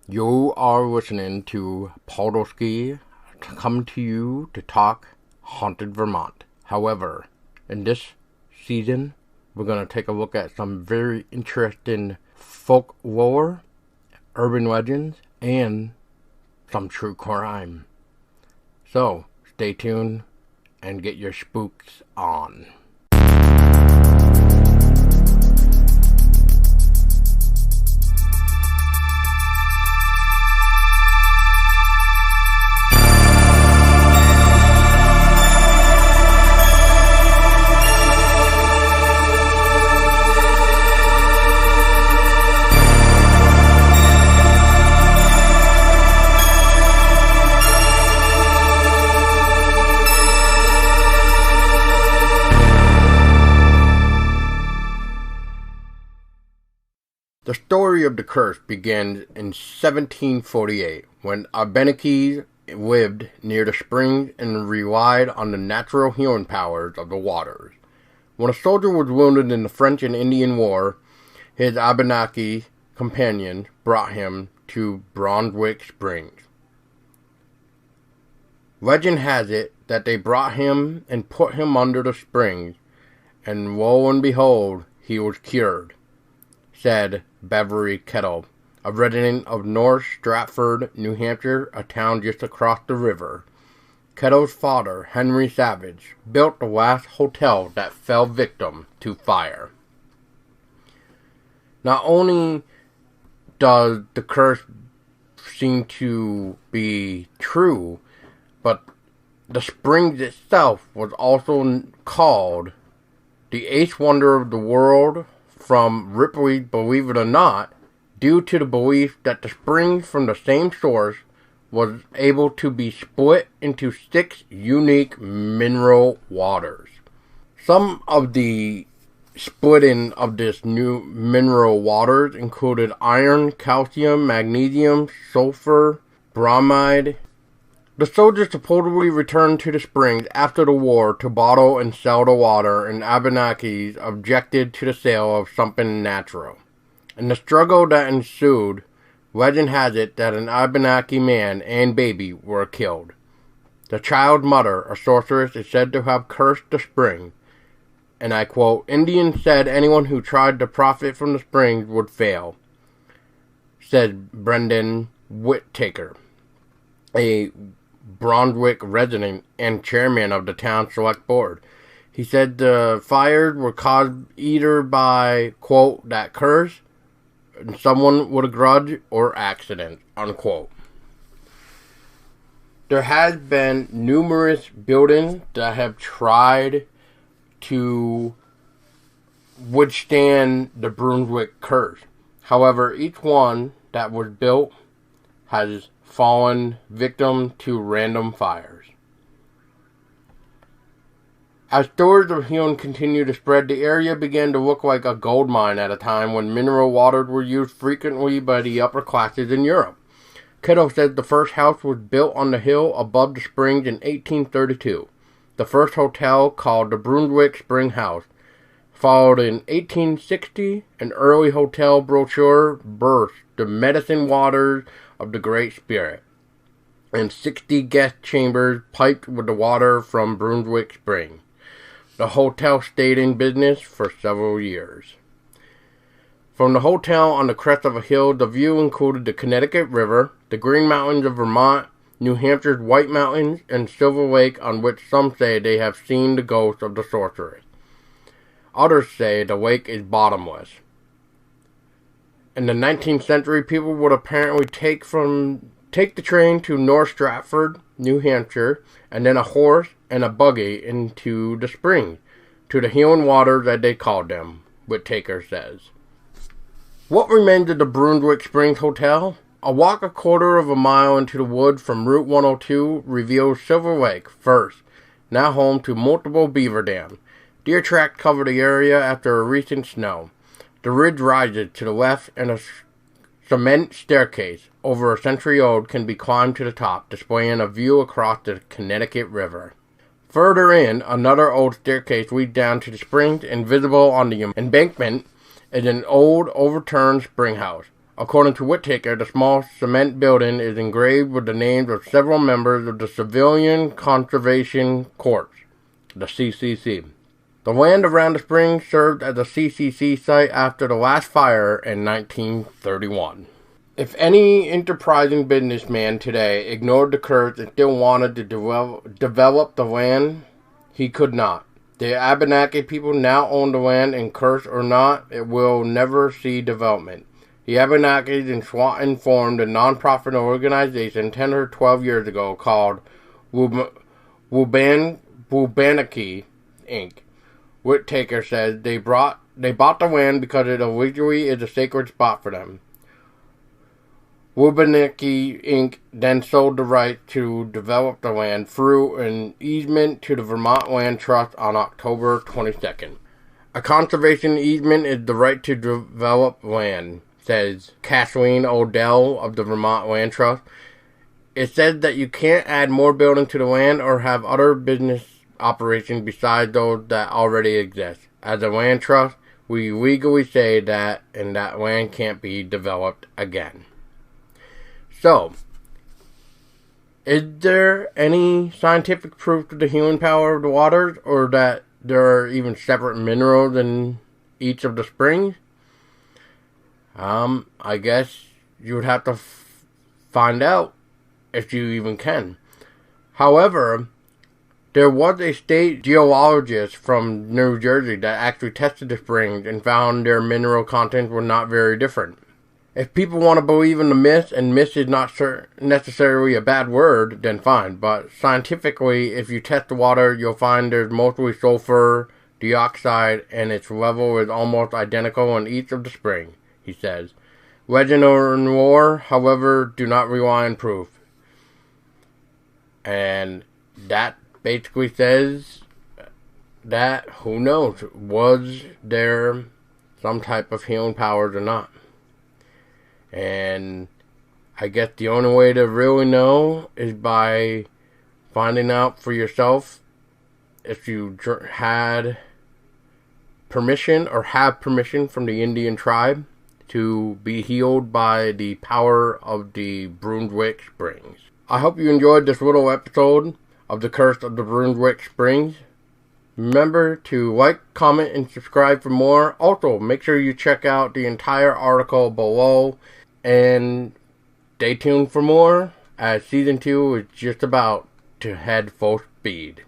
You are listening to Podolsky come to you to talk haunted Vermont. However, in this season, we're going to take a look at some very interesting folklore, urban legends, and some true crime. So, stay tuned and get your spooks on. The story of the curse begins in 1748, when Abenakis lived near the springs and relied on the natural healing powers of the waters. When a soldier was wounded in the French and Indian War, his Abenaki companions brought him to Brunswick Springs. Legend has it that they brought him and put him under the springs, and lo and behold, he was cured, said Beverly Kettle, a resident of North Stratford, New Hampshire, a town just across the river. Kettle's father, Henry Savage, built the last hotel that fell victim to fire. Not only does the curse seem to be true, but the springs itself was also called the eighth wonder of the world from Ripley's Believe It or Not, due to the belief that the springs from the same source was able to be split into 6 unique mineral waters. Some of the splitting of this new mineral waters included iron, calcium, magnesium, sulfur, bromide. The soldiers supposedly returned to the springs after the war to bottle and sell the water, and Abenakis objected to the sale of something natural. In the struggle that ensued, legend has it that an Abenaki man and baby were killed. The child's mother, a sorceress, is said to have cursed the spring, and I quote, "Indians said anyone who tried to profit from the springs would fail," said Brendan Whittaker, a Brunswick resident and chairman of the town select board. He said the fires were caused either by, quote, that curse, someone with a grudge, or accident, unquote. There has been numerous buildings that have tried to withstand the Brunswick curse. However, each one that was built has fallen victim to random fires. As stories of healing continued to spread, the area began to look like a gold mine at a time when mineral waters were used frequently by the upper classes in Europe. Kettle said the first house was built on the hill above the springs in 1832. The first hotel, called the Brunswick Spring House, followed in 1860. An early hotel brochure burst the medicine waters of the Great Spirit, and 60 guest chambers piped with the water from Brunswick Spring. The hotel stayed in business for several years. From the hotel on the crest of a hill, the view included the Connecticut River, the Green Mountains of Vermont, New Hampshire's White Mountains, and Silver Lake, on which some say they have seen the ghost of the sorceress. Others say the lake is bottomless. In the 19th century, people would apparently take the train to North Stratford, New Hampshire, and then a horse and a buggy into the springs, to the healing waters as they called them, Whittaker says. What remains of the Brunswick Springs Hotel? A walk a quarter of a mile into the woods from Route 102 reveals Silver Lake first, now home to multiple beaver dams. Deer tracks cover the area after a recent snow. The ridge rises to the left, and a cement staircase, over a century old, can be climbed to the top, displaying a view across the Connecticut River. Further in, another old staircase leads down to the springs, and visible on the embankment is an old, overturned spring house. According to Whittaker, the small cement building is engraved with the names of several members of the Civilian Conservation Corps, the CCC. The land around the springs served as a CCC site after the last fire in 1931. If any enterprising businessman today ignored the curse and still wanted to develop the land, he could not. The Abenaki people now own the land, and curse or not, it will never see development. The Abenakis in Swanton formed a non-profit organization 10 or 12 years ago called Wubanaki, Inc. Whittaker says they bought the land because it originally is a sacred spot for them. Wubanaki, Inc. then sold the right to develop the land through an easement to the Vermont Land Trust on October 22nd. A conservation easement is the right to develop land, says Kathleen Odell of the Vermont Land Trust. It says that you can't add more buildings to the land or have other business operations besides those that already exist. As a land trust, we legally say that, and that land can't be developed again. So, is there any scientific proof to the healing power of the waters, or that there are even separate minerals in each of the springs? I guess you would have to find out if you even can. However, there was a state geologist from New Jersey that actually tested the springs and found their mineral contents were not very different. If people want to believe in the myth, and myth is not necessarily a bad word, then fine. But scientifically, if you test the water, you'll find there's mostly sulfur dioxide, and its level is almost identical in each of the springs, he says. Legend or lore, however, do not rely on proof. And that basically says that, who knows, was there some type of healing powers or not? And I guess the only way to really know is by finding out for yourself if you had permission or have permission from the Indian tribe to be healed by the power of the Brunswick Springs. I hope you enjoyed this little episode of the Curse of the Brunswick Springs. Remember to like, comment, and subscribe for more. Also, make sure you check out the entire article below. And stay tuned for more, as Season 2 is just about to head full speed.